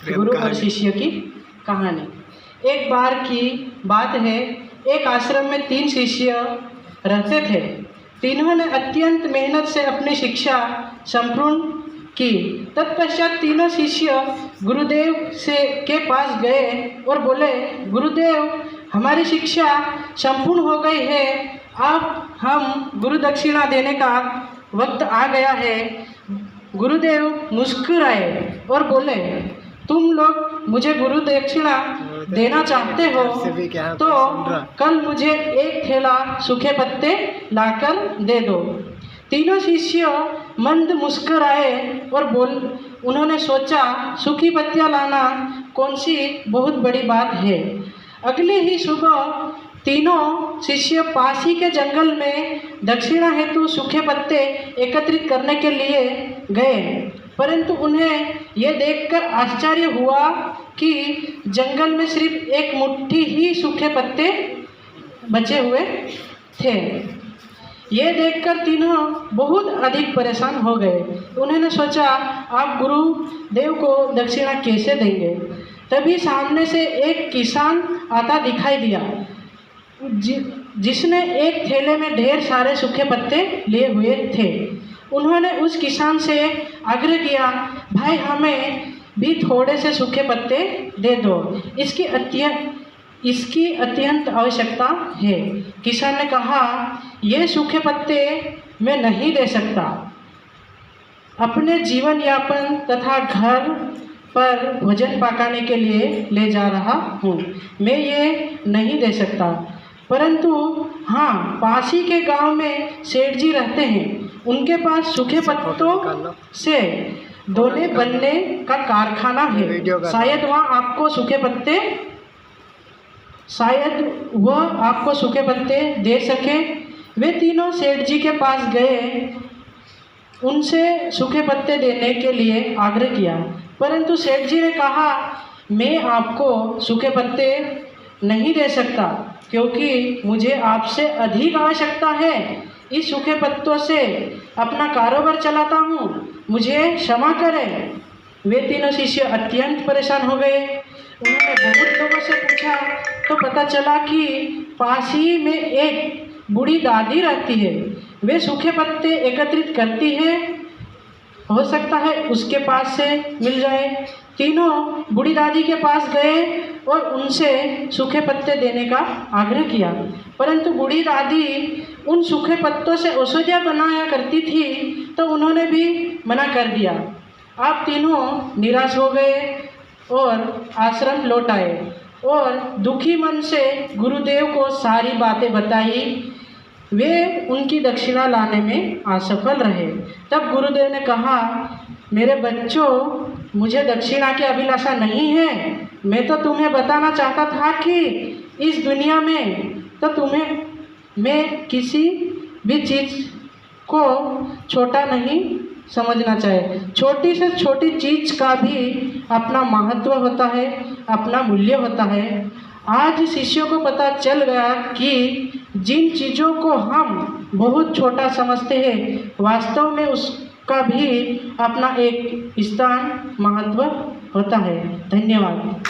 गुरु और शिष्य की कहानी। एक बार की बात है, एक आश्रम में 3 शिष्य रहते थे। तीनों ने अत्यंत मेहनत से अपनी शिक्षा संपूर्ण की। तत्पश्चात तीनों शिष्य गुरुदेव के पास गए और बोले, गुरुदेव, हमारी शिक्षा संपूर्ण हो गई है, अब हम गुरु दक्षिणा देने का वक्त आ गया है। गुरुदेव मुस्कुराए और बोले, तुम लोग मुझे गुरु दक्षिणा देना चाहते हो तो कल मुझे 1 थैला सूखे पत्ते लाकर दे दो। तीनों शिष्य मंद मुस्कुराए और उन्होंने सोचा, सूखी पत्तियां लाना कौन सी बहुत बड़ी बात है। अगले ही सुबह तीनों शिष्य पास ही के जंगल में दक्षिणा हेतु सूखे पत्ते एकत्रित करने के लिए गए, परंतु उन्हें यह देखकर आश्चर्य हुआ कि जंगल में सिर्फ 1 मुट्ठी ही सूखे पत्ते बचे हुए थे। ये देखकर तीनों बहुत अधिक परेशान हो गए। उन्होंने सोचा, आप गुरुदेव को दक्षिणा कैसे देंगे। तभी सामने से एक किसान आता दिखाई दिया, जिसने एक थैले में ढेर सारे सूखे पत्ते लिए हुए थे। उन्होंने उस किसान से आग्रह किया, भाई हमें भी थोड़े से सूखे पत्ते दे दो, इसकी अत्यंत आवश्यकता है। किसान ने कहा, ये सूखे पत्ते मैं नहीं दे सकता, अपने जीवन यापन तथा घर पर भोजन पकाने के लिए ले जा रहा हूँ, मैं ये नहीं दे सकता। परंतु हाँ, पास ही के गांव में सेठ जी रहते हैं, उनके पास सूखे पत्तों से दोने बनने का कारखाना है, शायद वह आपको सूखे पत्ते दे सके। वे तीनों सेठ जी के पास गए, उनसे सूखे पत्ते देने के लिए आग्रह किया, परंतु सेठ जी ने कहा, मैं आपको सूखे पत्ते नहीं दे सकता, क्योंकि मुझे आपसे अधिक आवश्यकता है। इस सूखे पत्तों से अपना कारोबार चलाता हूँ, मुझे क्षमा करें। वे तीनों शिष्य अत्यंत परेशान हो गए। उन्होंने बहुत लोगों से पूछा तो पता चला कि पास ही में एक बूढ़ी दादी रहती है। वे सूखे पत्ते एकत्रित करती है, हो सकता है उसके पास से मिल जाए। तीनों बूढ़ी दादी के पास गए और उनसे सूखे पत्ते देने का आग्रह किया, परंतु बूढ़ी दादी उन सूखे पत्तों से औषधियाँ बनाया करती थी, तो उन्होंने भी मना कर दिया। आप तीनों निराश हो गए और आश्रम लौट आए और दुखी मन से गुरुदेव को सारी बातें बताई। वे उनकी दक्षिणा लाने में असफल रहे। तब गुरुदेव ने कहा, मेरे बच्चों, मुझे दक्षिणा की अभिलाषा नहीं है। मैं तो तुम्हें बताना चाहता था कि इस दुनिया में तो मैं किसी भी चीज़ को छोटा नहीं समझना चाहिए। छोटी से छोटी चीज़ का भी अपना महत्व होता है, अपना मूल्य होता है। आज शिष्यों को पता चल गया कि जिन चीज़ों को हम बहुत छोटा समझते हैं, वास्तव में उसका भी अपना एक स्थान, महत्व होता है। धन्यवाद।